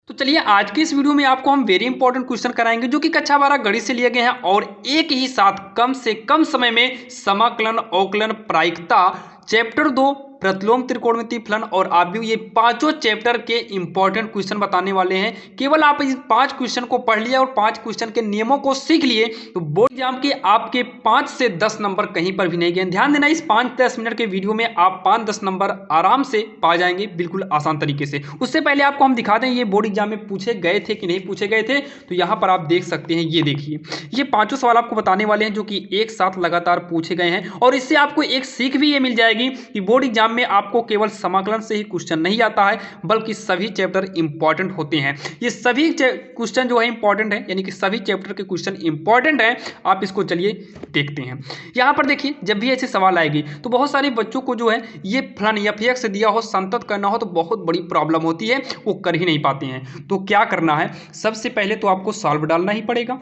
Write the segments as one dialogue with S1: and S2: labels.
S1: तो चलिए आज की इस वीडियो में आपको हम वेरी इंपॉर्टेंट क्वेश्चन कराएंगे जो कि कक्षा 12 गणित से लिए गए हैं और एक ही साथ कम से कम समय में समाकलन अवकलन प्रायिकता चैप्टर 2 प्रतिलोम त्रिकोणमितीय फलन और आप भी ये पांचों चैप्टर के इंपॉर्टेंट क्वेश्चन बताने वाले हैं। केवल आप इस 5 क्वेश्चन को पढ़ लिया और 5 क्वेश्चन के नियमों को सीख लिए तो बोर्ड एग्जाम के आपके 5 से 10 नंबर कहीं पर भी नहीं गए। ध्यान देना, इस 5-10 मिनट के वीडियो में आप 5-10 नंबर आराम से पा जाएंगे बिल्कुल आसान तरीके से। उससे पहले आपको हम दिखा दें ये बोर्ड एग्जाम में पूछे गए थे कि नहीं पूछे गए थे, तो यहाँ पर आप देख सकते हैं। ये देखिए, ये पांचों सवाल आपको बताने वाले हैं जो कि एक साथ लगातार पूछे गए हैं और इससे आपको एक सीख भी ये मिल जाएगी कि बोर्ड एग्जाम में आपको केवल समाकलन से ही क्वेश्चन नहीं आता है बल्कि सभी चैप्टर इंपॉर्टेंट होते हैं। ये सभी क्वेश्चन जो है इंपॉर्टेंट है, यानी कि सभी चैप्टर के क्वेश्चन इंपॉर्टेंट हैं। आप इसको चलिए देखते हैं। यहां पर देखिए, जब भी ऐसे सवाल आएगी तो बहुत सारे बच्चों को जो है ये फलन एफ(x) दिया हो, संतत करना हो तो बहुत बड़ी प्रॉब्लम होती है, वो कर ही नहीं पाते हैं। तो क्या करना है, सबसे पहले तो आपको सॉल्व डालना ही पड़ेगा।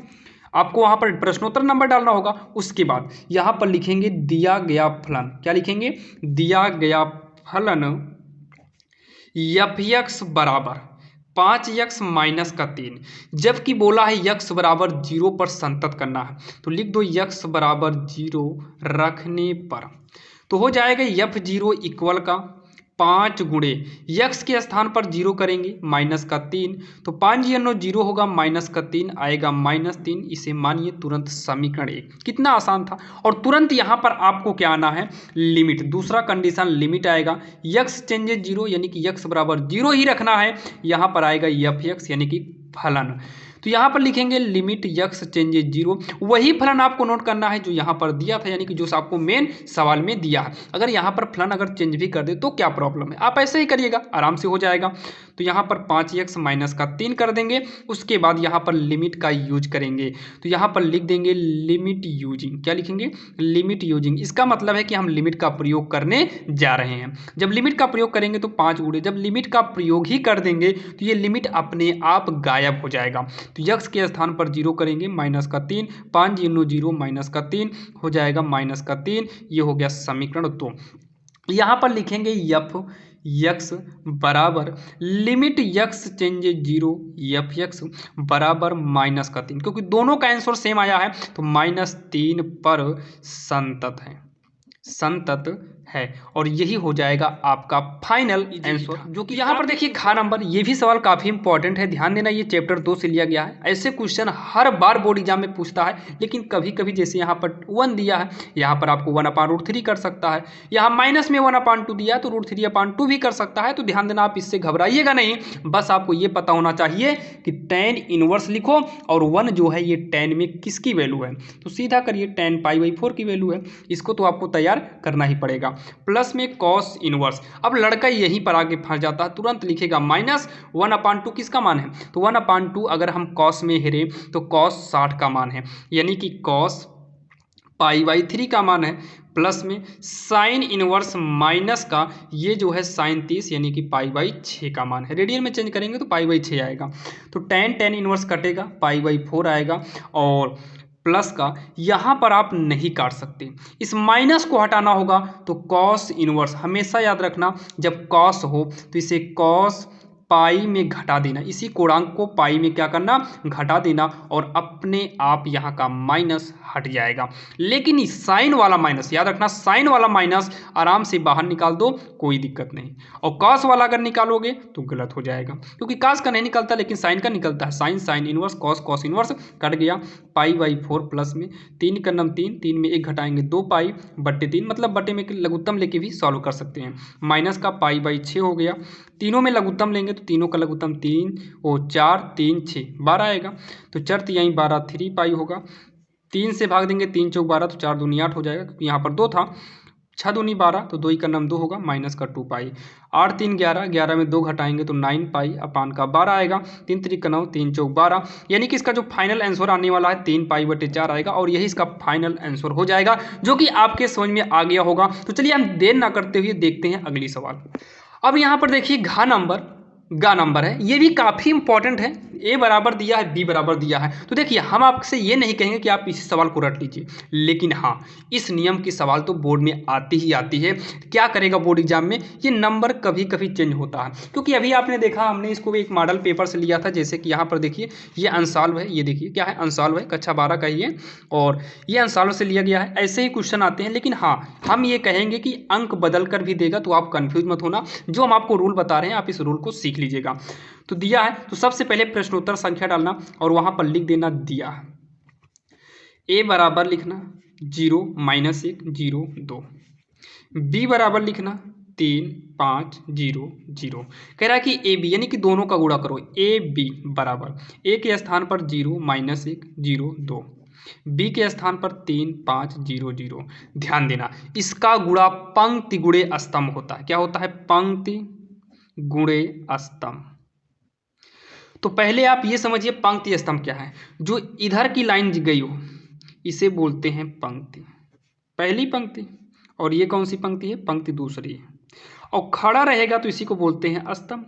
S1: आपको वहां पर प्रश्नोत्तर नंबर डालना होगा। उसके बाद यहां पर लिखेंगे दिया गया फलन। क्या लिखेंगे? दिया गया फलन f(x) बराबर 5x माइनस का 3, जबकि बोला है x बराबर 0 पर संतत करना है तो लिख दो x बराबर 0 रखने पर तो हो जाएगा f(0) इक्वल का 5 गुणे यक्स के स्थान पर 0 करेंगे माइनस का 3 तो 5 जीरो 0 होगा, माइनस का 3 आएगा -3। इसे मानिए तुरंत समीकरण 1। कितना आसान था। और तुरंत यहाँ पर आपको क्या आना है, लिमिट। दूसरा कंडीशन लिमिट आएगा, यक्स चेंजेस 0 यानी कि यक्स बराबर 0 ही रखना है। यहाँ पर आएगा f(x) यानी कि फलन। तो यहाँ पर लिखेंगे लिमिट यक्स चेंजेस 0। वही फलन आपको नोट करना है जो यहाँ पर दिया था, यानी कि जो आपको मेन सवाल में दिया है। अगर यहाँ पर फलन अगर चेंज भी कर दे तो क्या प्रॉब्लम है, आप ऐसे ही करिएगा, आराम से हो जाएगा। तो यहाँ पर 5x माइनस का 3 कर देंगे। उसके बाद यहाँ पर लिमिट का यूज करेंगे तो यहाँ पर लिख देंगे लिमिट यूजिंग। क्या लिखेंगे? Limit using. इसका मतलब है कि हम लिमिट का प्रयोग करने जा रहे हैं। जब लिमिट का प्रयोग करेंगे तो 5 गुणे, जब लिमिट का प्रयोग ही कर देंगे तो ये लिमिट अपने आप गायब हो जाएगा। तो यक्स के स्थान पर 0 करेंगे माइनस का 3, 5 जीरो 0 माइनस का 3 हो जाएगा माइनस का 3। ये हो गया समीकरण 2। यहाँ पर लिखेंगे f(x) बराबर लिमिट यक्स चेंजेस 0 f(x) बराबर माइनस का 3, क्योंकि दोनों का आंसर सेम आया है तो -3 पर संतत है, संतत है। और यही हो जाएगा आपका फाइनल आंसर। जो कि यहाँ पर देखिए खा नंबर, ये भी सवाल काफी इंपॉर्टेंट है। ध्यान देना, ये चैप्टर 2 से लिया गया है। ऐसे क्वेश्चन हर बार बोर्ड एग्जाम में पूछता है, लेकिन कभी कभी जैसे यहाँ पर 1 दिया है, यहाँ पर आपको 1/√3 कर सकता है। यहाँ माइनस में 1/2 दिया है तो √3/2 भी कर सकता है। तो ध्यान देना, आप इससे घबराइएगा नहीं। बस आपको ये पता होना चाहिए कि tan इनवर्स लिखो और 1 जो है ये tan में किसकी वैल्यू है, तो सीधा करिए tan π/4 की वैल्यू है। इसको तो आपको तैयार करना ही पड़ेगा। प्लस में कॉस इनवर्स। अब लड़का यहीं पर आगे फंस जाता है, तुरंत लिखेगा -1/2 किसका मान है, तो 1/2 अगर हम कॉस में हेरे तो कॉस 60 का मान है, यानी कि कॉस π/3 का मान है। प्लस में साइन इनवर्स माइनस का ये जो है साइन 30 यानी कि π/6 का मान है। रेडियन में चेंज करेंगे तो π/6 आएगा। तो tan इनवर्स कटेगा, π/4 आएगा। और प्लस का यहाँ पर आप नहीं काट सकते, इस माइनस को हटाना होगा तो कॉस इनवर्स। हमेशा याद रखना, जब कॉस हो तो इसे कॉस पाई में घटा देना, इसी कोणांक को पाई में क्या करना, घटा देना, और अपने आप यहाँ का माइनस हट जाएगा। लेकिन इस साइन वाला माइनस याद रखना, साइन वाला माइनस आराम से बाहर निकाल दो, कोई दिक्कत नहीं। और कॉस वाला अगर निकालोगे तो गलत हो जाएगा, क्योंकि कॉस का नहीं निकलता लेकिन साइन का निकलता है। Sine sine inverse, cos cos inverse cut गया। π/4 प्लस में 3 का नम 3, 3 में 1 घटाएंगे 2π/3, मतलब बटे में लघुत्तम लेके भी सॉल्व कर सकते हैं। माइनस का π/6 हो गया। तीनों में लघुत्तम लेंगे तो तीनों का लघुत्तम 3 और 4 3 6 12 आएगा। तो 4 3 12 3π होगा। 3 से भाग देंगे, 3 चौक 12 तो 4 दूनी 8 हो जाएगा, क्योंकि यहाँ पर 2 था। 6 दूनी 12 तो 2 का नम 2 होगा, माइनस का 2π। 8 3 11, 11 में 2 घटाएंगे तो 9π/12 आएगा। 3 3 का 9, 3 चौक 12, यानी कि इसका जो फाइनल आंसर आने वाला है 3π/4 आएगा। और यही इसका फाइनल आंसर हो जाएगा, जो कि आपके समझ में आ गया होगा। तो चलिए हम देर ना करते हुए देखते हैं अगली सवाल। अब यहाँ पर देखिए घ नंबर, गा नंबर है, ये भी काफ़ी इंपॉर्टेंट है। ए बराबर दिया है, बी बराबर दिया है, तो देखिए हम आपसे ये नहीं कहेंगे कि आप इसी सवाल को रट लीजिए, लेकिन हाँ इस नियम की सवाल तो बोर्ड में आती ही आती है। क्या करेगा बोर्ड एग्जाम में, ये नंबर कभी कभी चेंज होता है, क्योंकि अभी आपने देखा हमने इसको एक मॉडल पेपर से लिया था, जैसे कि यहाँ पर देखिए ये अनसॉल्व है, ये देखिए क्या है अनसॉल्व है, कक्षा 12 का ही है और ये अनसॉल्व से लिया गया है। ऐसे ही क्वेश्चन आते हैं, लेकिन हाँ हम ये कहेंगे कि अंक बदल कर भी देगा, तो आप कंफ्यूज मत होना, जो हम आपको रूल बता रहे हैं आप इस रूल को सीख लीजिएगा। तो दिया है तो सबसे पहले प्रश्नोत्तर संख्या डालना और वहां पर लिख देना दिया है। ए बराबर लिखना 0 -1 0 2, बी बराबर लिखना 3 5 0 0। कह रहा है कि ए बी यानी कि दोनों का गुणा करो, ए बी बराबर ए के स्थान पर 0 -1 0 2, बी के स्थान पर 3 5 0 0। ध्यान देना इसका गुणा पंक्ति गुणे स्तंभ होता है। क्या होता है, पंक्ति गुणे स्तंभ। तो पहले आप ये समझिए पंक्ति स्तंभ क्या है, जो इधर की लाइन गई हो इसे बोलते हैं पंक्ति, पहली पंक्ति, और ये कौन सी पंक्ति है, पंक्ति दूसरी है, और खड़ा रहेगा तो इसी को बोलते हैं स्तंभ।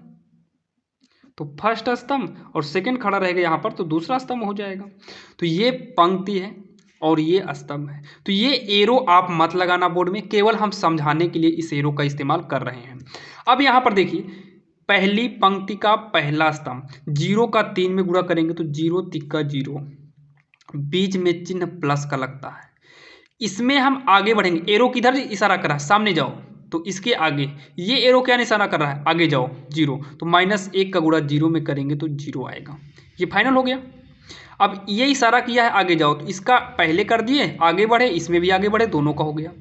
S1: तो फर्स्ट स्तंभ और सेकंड खड़ा रहेगा यहाँ पर तो दूसरा स्तंभ हो जाएगा। तो ये पंक्ति है और ये स्तंभ है। तो ये एरो आप मत लगाना बोर्ड में, केवल हम समझाने के लिए इस एरो का इस्तेमाल कर रहे हैं। अब यहाँ पर देखिए पहली पंक्ति का पहला स्तंभ 0 का 3 में गुणा करेंगे तो 0 तिक्का 0, बीच में चिन्ह प्लस का लगता है। इसमें हम आगे बढ़ेंगे, एरो किधर इशारा कर रहा है, सामने जाओ, तो इसके आगे ये एरो क्या इशारा कर रहा है, आगे जाओ 0, तो -1 का गुणा 0 में करेंगे तो 0 आएगा। ये फाइनल हो गया। अब ये इशारा किया है आगे जाओ, तो इसका पहले कर दिए आगे बढ़े, इसमें भी आगे बढ़े, दोनों का हो गया,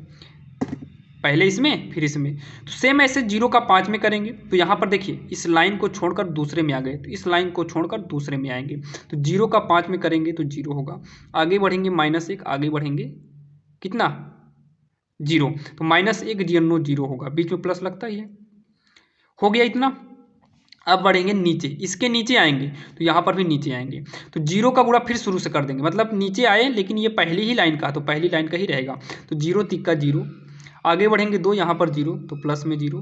S1: पहले इसमें फिर इसमें। तो सेम ऐसे 0 का 5 में करेंगे तो यहाँ पर देखिए इस लाइन को छोड़कर दूसरे में आ गए, तो इस लाइन को छोड़कर दूसरे में आएंगे, तो 0 का 5 में करेंगे तो 0 होगा, आगे बढ़ेंगे -1, आगे बढ़ेंगे कितना 0, तो -1 0 0 होगा, बीच में प्लस लगता ही है, हो गया इतना। अब बढ़ेंगे नीचे, इसके नीचे आएंगे तो यहाँ पर भी नीचे आएंगे, तो 0 का गुणा फिर शुरू से कर देंगे, मतलब नीचे आए लेकिन ये पहली ही लाइन का, तो पहली लाइन का ही रहेगा, तो 0 तिक्का 0, आगे बढ़ेंगे 2, यहाँ पर 0 तो प्लस में 0,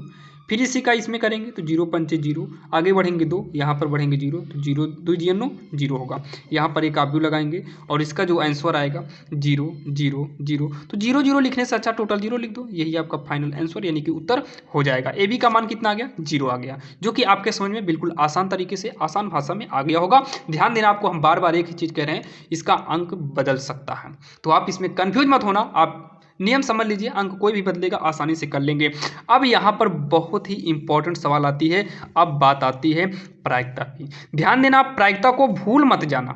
S1: फिर इसी का इसमें करेंगे तो 0 पंचे 0, आगे बढ़ेंगे 2, यहाँ पर बढ़ेंगे 0, तो 0 2 0 0 होगा, यहाँ पर एक आव्यू लगाएंगे और इसका जो आंसर आएगा 0 0 0, तो 0 0 लिखने से अच्छा टोटल 0 लिख दो, यही आपका फाइनल आंसर यानी कि उत्तर हो जाएगा। ए बी का मान कितना आ गया, 0 आ गया, जो कि आपके समझ में बिल्कुल आसान तरीके से आसान भाषा में आ गया होगा। ध्यान देना आपको हम बार बार एक ही चीज़ कह रहे हैं, इसका अंक बदल सकता है, तो आप इसमें कन्फ्यूज मत होना, आप नियम समझ लीजिए, अंक कोई भी बदलेगा आसानी से कर लेंगे। अब यहाँ पर बहुत ही इंपॉर्टेंट सवाल आती है, अब बात आती है प्रायिकता की। ध्यान देना, आप प्रायिकता को भूल मत जाना,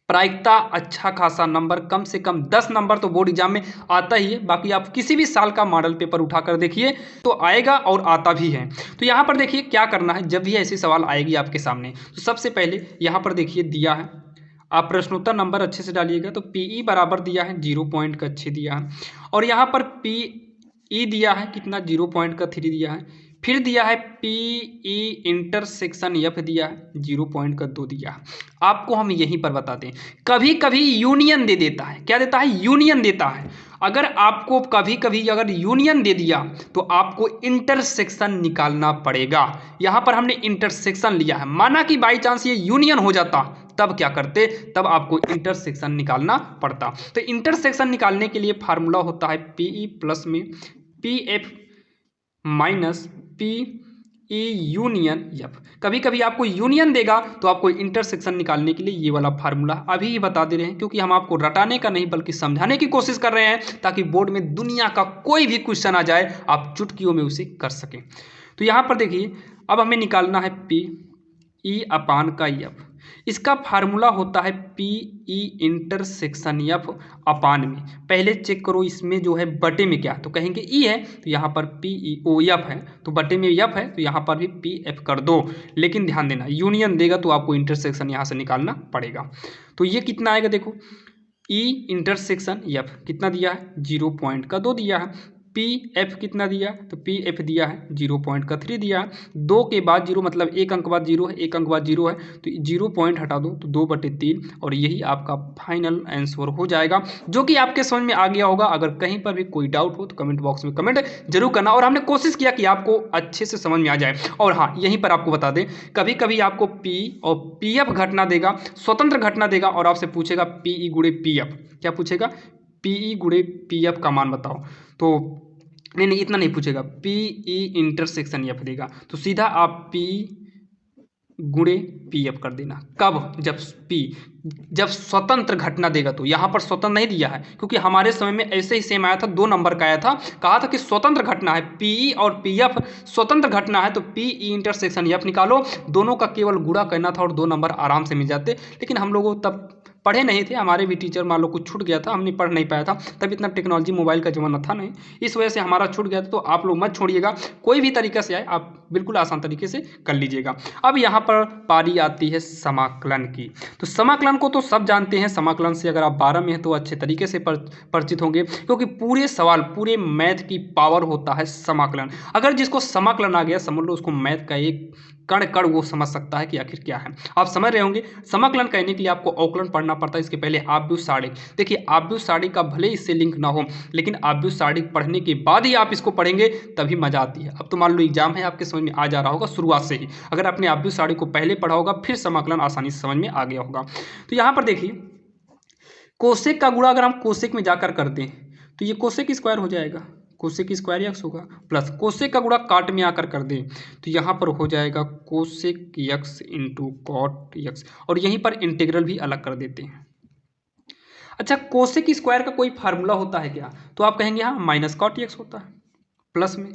S1: प्रायिकता अच्छा खासा नंबर, कम से कम 10 नंबर तो बोर्ड एग्जाम में आता ही है, बाकी आप किसी भी साल का मॉडल पेपर उठाकर देखिए तो आएगा और आता भी है। तो यहाँ पर देखिए क्या करना है, जब भी ऐसी सवाल आएगी आपके सामने तो सबसे पहले यहाँ पर देखिए दिया है, आप प्रश्नोत्तर नंबर अच्छे से डालिएगा, तो पीई बराबर दिया है 0 पॉइंट का 6 दिया है, और यहाँ पर पीई दिया है कितना 0 पॉइंट का 3 दिया है, फिर दिया है पीई इंटरसेक्शन एफ दिया है 0 पॉइंट का 2 दिया है। आपको हम यहीं पर बताते हैं, कभी कभी यूनियन दे देता है, क्या देता है, यूनियन देता है। अगर आपको कभी कभी अगर यूनियन दे दिया तो आपको इंटरसेक्शन निकालना पड़ेगा। यहाँ पर हमने इंटरसेक्शन लिया है, माना कि बाई चांस ये यूनियन हो जाता तब क्या करते, तब आपको इंटरसेक्शन निकालना पड़ता। तो इंटरसेक्शन निकालने के लिए फार्मूला होता है पीई प्लस में P F minus P E union F. कभी कभी आपको यूनियन देगा तो आपको इंटरसेक्शन निकालने के लिए ये वाला फार्मूला अभी ही बता दे रहे हैं, क्योंकि हम आपको रटाने का नहीं बल्कि समझाने की कोशिश कर रहे हैं, ताकि बोर्ड में दुनिया का कोई भी क्वेश्चन आ जाए आप चुटकियों में उसे कर सकें। तो यहाँ पर देखिए अब हमें निकालना है पी ई अपान का एफ, इसका फार्मूला होता है पी ई इंटरसेक्शन एफ अपान में। पहले चेक करो इसमें जो है बटे में क्या, तो कहेंगे ई है तो यहाँ पर पी ई ओ एफ है, तो बटे में एफ है तो यहाँ पर भी पी एफ कर दो। लेकिन ध्यान देना यूनियन देगा तो आपको इंटरसेक्शन यहाँ से निकालना पड़ेगा। तो ये कितना आएगा देखो, ई इंटरसेक्शन एफ कितना दिया है 0 पॉइंट का 2 दिया है, पी एफ कितना दिया, तो पी एफ दिया है 0.3 दिया है। 2 के बाद 0 मतलब एक अंक बाद 0 है, एक अंक बाद 0 है, तो 0 पॉइंट हटा दो तो 2/3 और यही आपका फाइनल आंसर हो जाएगा, जो कि आपके समझ में आ गया होगा। अगर कहीं पर भी कोई डाउट हो तो कमेंट बॉक्स में कमेंट जरूर करना, और हमने कोशिश किया कि आपको अच्छे से समझ में आ जाए। और हाँ, यहीं पर आपको बता दें, कभी कभी आपको पी और पी एफ घटना देगा, स्वतंत्र घटना देगा, और आपसे पूछेगा पीई गुणे पी एफ, क्या पूछेगा, पीई गुणे पी एफ का मान बताओ। तो नहीं, इतना नहीं पूछेगा, पीई इंटरसेक्शन एफ देगा, तो सीधा आप पी गुणे पी एफ कर देना। कब, जब स्वतंत्र घटना देगा। तो यहाँ पर स्वतंत्र नहीं दिया है, क्योंकि हमारे समय में ऐसे ही सेम आया था, 2 नंबर का आया था, कहा था कि स्वतंत्र घटना है, पीई और पीएफ स्वतंत्र घटना है, तो पीई इंटरसेक्शन एफ निकालो, दोनों का केवल गुणा करना था और 2 नंबर आराम से मिल जाते। लेकिन हम लोगों तब पढ़े नहीं थे, हमारे भी टीचर मान लो कुछ छूट गया था, हमने पढ़ नहीं पाया था, तब इतना टेक्नोलॉजी मोबाइल का जमाना था नहीं, इस वजह से हमारा छूट गया था। तो आप लोग मत छोड़िएगा, कोई भी तरीका से आए आप बिल्कुल आसान तरीके से कर लीजिएगा। अब यहाँ पर पारी आती है समाकलन की। तो समाकलन को तो सब जानते हैं, समाकलन से अगर आप 12 में हैं तो अच्छे तरीके से परिचित होंगे, क्योंकि पूरे सवाल, पूरे मैथ की पावर होता है समाकलन। अगर जिसको समाकलन आ गया, समझ लो उसको मैथ का एक कण कण वो समझ सकता है कि आखिर क्या है। आप समझ रहे होंगे, समाकलन करने के लिए आपको अवकलन पढ़ना पड़ता है, इसके पहले आव्यूह सारणिक। देखिए आव्यूह सारणिक का भले इससे लिंक ना हो, लेकिन आव्यूह सारणिक पढ़ने के बाद ही आप इसको पढ़ेंगे तभी मजा आती है। अब तो मान लो एग्जाम है, आपके समझ में आ जा रहा होगा शुरुआत से ही, अगर आपने आव्यूह सारणिक को पहले पढ़ा होगा फिर समाकलन आसानी से समझ में आ गया होगा। तो यहाँ पर देखिए, कोसेक का गुणा अगर हम कोसेक में जाकर कर दें तो ये कोसेक स्क्वायर हो जाएगा, कोसेक स्क्वायर एक्स होगा, प्लस कोसेक का गुणा काट में आकर कर दें तो यहाँ पर हो जाएगा cosec x into cot x, और यहीं पर इंटीग्रल भी अलग कर देते हैं। अच्छा, कोसेक स्क्वायर का कोई फार्मूला होता है क्या, तो आप कहेंगे हाँ माइनस कॉट एक्स होता है, प्लस में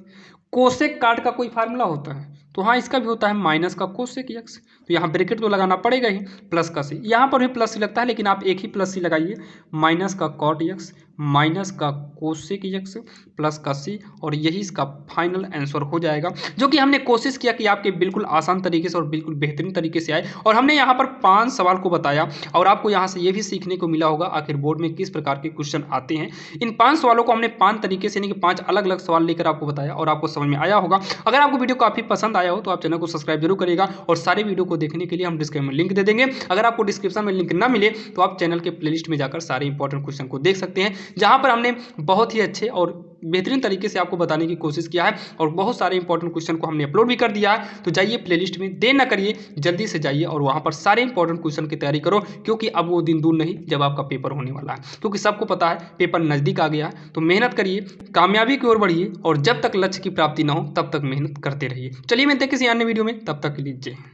S1: कोसेक काट का कोई फार्मूला होता है, तो हाँ इसका भी होता है माइनस का कोसेक एक्स, तो यहाँ ब्रैकेट तो लगाना पड़ेगा ही, प्लस का सी, यहाँ पर भी प्लस सी लगता है, लेकिन आप एक ही प्लस सी लगाइए, माइनस का कॉट एक्स माइनस का कोसेक एक्स प्लस का सी, और यही इसका फाइनल आंसर हो जाएगा, जो कि हमने कोशिश किया कि आपके बिल्कुल आसान तरीके से और बिल्कुल बेहतरीन तरीके से आए। और हमने यहाँ पर 5 सवाल को बताया, और आपको यहाँ से ये भी सीखने को मिला होगा आखिर बोर्ड में किस प्रकार के क्वेश्चन आते हैं। इन 5 सवालों को हमने 5 तरीके से, यानी कि 5 अलग अलग सवाल लेकर आपको बताया, और आपको समझ में आया होगा। अगर आपको वीडियो काफी पसंद आया हो तो आप चैनल को सब्सक्राइब जरूर करिएगा, और सारे वीडियो को देखने के लिए हम डिस्क्रिप्शन में लिंक दे देंगे। अगर आपको डिस्क्रिप्शन में लिंक ना मिले तो आप चैनल के प्लेलिस्ट में जाकर सारे इंपॉर्टेंट क्वेश्चन को देख सकते हैं, जहां पर हमने बहुत ही अच्छे और बेहतरीन तरीके से आपको बताने की कोशिश किया है, और बहुत सारे इंपॉर्टेंट क्वेश्चन को हमने अपलोड भी कर दिया है। तो जाइए प्लेलिस्ट में, देर ना करिए, जल्दी से जाइए और वहां पर सारे इंपॉर्टेंट क्वेश्चन की तैयारी करो, क्योंकि अब वो दिन दूर नहीं जब आपका पेपर होने वाला है, क्योंकि सबको पता है पेपर नजदीक आ गया है। तो मेहनत करिए, कामयाबी की ओर बढ़िए, और जब तक लक्ष्य की प्राप्ति ना हो तब तक मेहनत करते रहिए। चलिए मिलते हैं किसी अन्य वीडियो में, तब तक के लिए जय हिंद।